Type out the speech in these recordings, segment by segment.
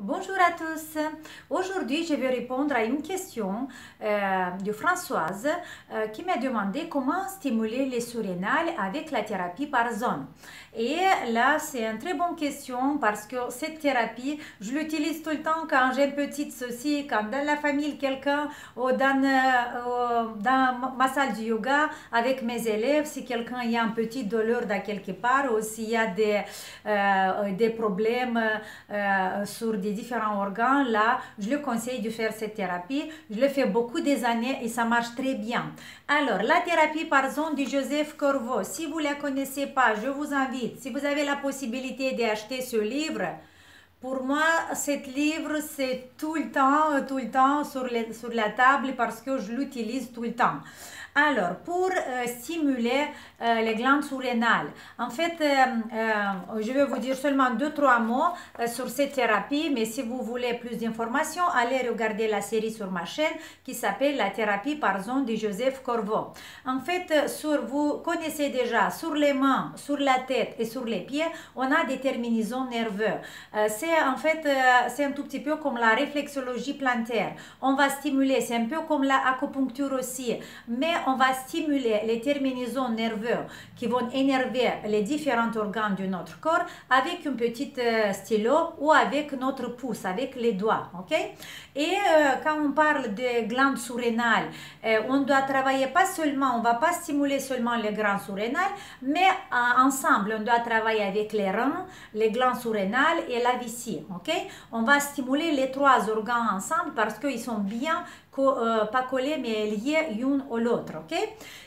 Bonjour à tous. Aujourd'hui, je vais répondre à une question de Françoise qui m'a demandé comment stimuler les surrénales avec la thérapie par zone. Et là, c'est une très bonne question parce que cette thérapie, je l'utilise tout le temps quand j'ai une petite souci, quand dans la famille quelqu'un ou dans ma salle de yoga avec mes élèves, si quelqu'un y a un petit douleur dans quelque part ou s'il y a des problèmes sur des différents organes, là, je le conseille de faire cette thérapie. Je le fais beaucoup des années et ça marche très bien. Alors, la thérapie par zone de Joseph Corvo, si vous ne la connaissez pas, je vous invite, si vous avez la possibilité d'acheter ce livre, pour moi, ce livre, c'est tout le temps sur la table parce que je l'utilise tout le temps. Alors, pour stimuler les glandes surrénales, en fait, je vais vous dire seulement 2-3 mots sur cette thérapie, mais si vous voulez plus d'informations, allez regarder la série sur ma chaîne qui s'appelle La thérapie par zone de Joseph Corvo. En fait, vous connaissez déjà sur les mains, sur la tête et sur les pieds, on a des terminaisons nerveuses. C'est un tout petit peu comme la réflexologie plantaire. On va stimuler, c'est un peu comme l'acupuncture aussi, mais on va stimuler les terminaisons nerveuses qui vont énerver les différents organes de notre corps avec une petite stylo ou avec notre pouce, avec les doigts, ok? Et quand on parle de glandes surrénales, on doit travailler pas seulement, on va pas stimuler seulement les glandes surrénales, mais ensemble, on doit travailler avec les reins, les glandes surrénales et la vessie, ok? On va stimuler les trois organes ensemble parce qu'ils sont bien pas collés mais liés l'un à l'autre, ok?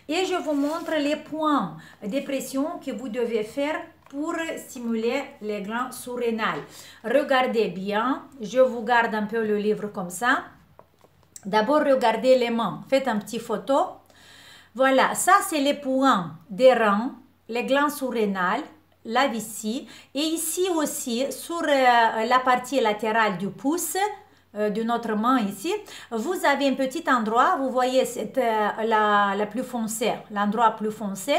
Et je vous montre les points de pression que vous devez faire pour stimuler les glandes surrénales. Regardez bien, je vous garde un peu le livre comme ça. D'abord, regardez les mains, faites un petit photo. Voilà, ça c'est les points des reins, les glandes surrénales, la vessie, et ici aussi sur la partie latérale du pouce, de notre main ici, vous avez un petit endroit, vous voyez c'est la plus foncée, l'endroit plus foncé,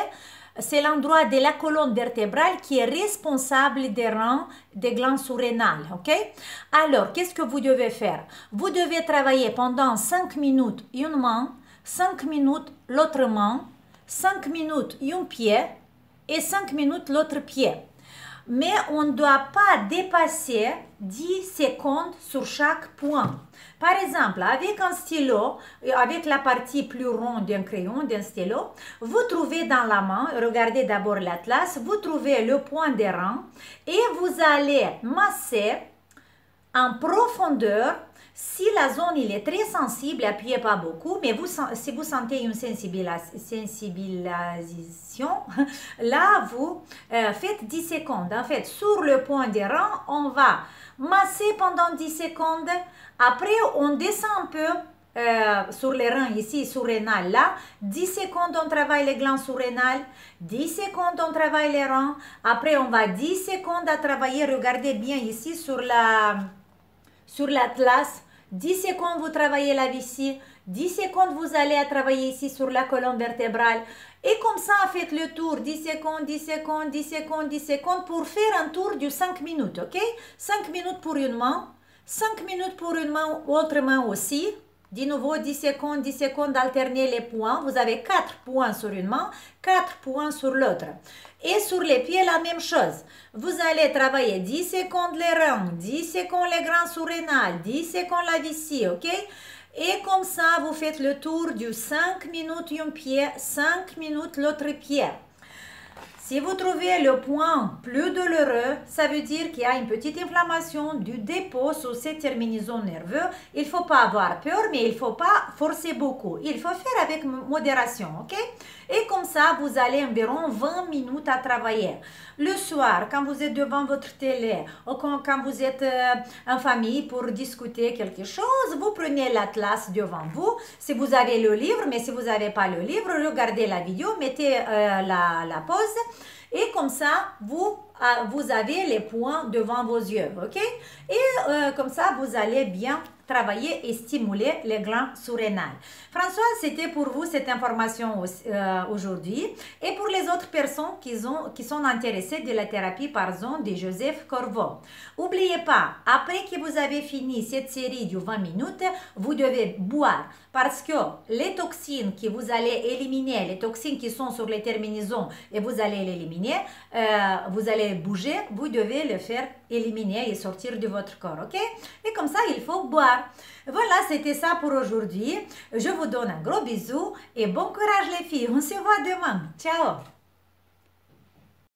c'est l'endroit de la colonne vertébrale qui est responsable des reins, des glandes surrénales, ok? Alors, qu'est-ce que vous devez faire? Vous devez travailler pendant 5 minutes une main, 5 minutes l'autre main, 5 minutes un pied et 5 minutes l'autre pied. Mais on ne doit pas dépasser 10 secondes sur chaque point. Par exemple, avec un stylo, avec la partie plus ronde d'un crayon, d'un stylo, vous trouvez dans la main, regardez d'abord l'atlas, vous trouvez le point des reins et vous allez masser en profondeur. Si la zone il est très sensible, appuyez pas beaucoup, mais si vous sentez une sensibilisation, là vous faites 10 secondes. En fait, sur le point des reins, on va masser pendant 10 secondes. Après, on descend un peu sur les reins ici, surrénales là. 10 secondes, on travaille les glandes surrénales. 10 secondes, on travaille les reins. Après, on va 10 secondes à travailler. Regardez bien ici sur l'atlas. 10 secondes, vous travaillez la vessie. 10 secondes, vous allez à travailler ici sur la colonne vertébrale. Et comme ça, faites le tour. 10 secondes, 10 secondes, 10 secondes, 10 secondes pour faire un tour de 5 minutes, ok? 5 minutes pour une main. 5 minutes pour une main, autre main aussi. De nouveau, 10 secondes, alternez les points. Vous avez 4 points sur une main, 4 points sur l'autre. Et sur les pieds, la même chose. Vous allez travailler 10 secondes les reins, 10 secondes les glandes surrénales, 10 secondes la vessie, ok? Et comme ça, vous faites le tour du 5 minutes un pied, 5 minutes l'autre pied. Si vous trouvez le point plus douloureux, ça veut dire qu'il y a une petite inflammation du dépôt sur ces terminaisons nerveuses. Il ne faut pas avoir peur, mais il ne faut pas forcer beaucoup. Il faut faire avec modération, ok? Et comme ça, vous allez environ 20 minutes à travailler. Le soir, quand vous êtes devant votre télé ou quand vous êtes en famille pour discuter quelque chose, vous prenez l'atlas devant vous. Si vous avez le livre, mais si vous n'avez pas le livre, regardez la vidéo, mettez la pause. Et comme ça, vous avez les points devant vos yeux, ok? Et comme ça, vous allez bien travailler et stimuler les glandes surrénales. Françoise, c'était pour vous cette information aujourd'hui. Et pour les autres personnes qui sont intéressées de la thérapie par zone de Joseph Corvo. N'oubliez pas, après que vous avez fini cette série de 20 minutes, vous devez boire parce que les toxines que vous allez éliminer, les toxines qui sont sur les terminaisons et vous allez l'éliminer, vous allez bouger, vous devez le faire éliminer et sortir de votre corps, ok? Et comme ça, il faut boire. Voilà, c'était ça pour aujourd'hui. Je vous donne un gros bisou et bon courage les filles. On se voit demain. Ciao!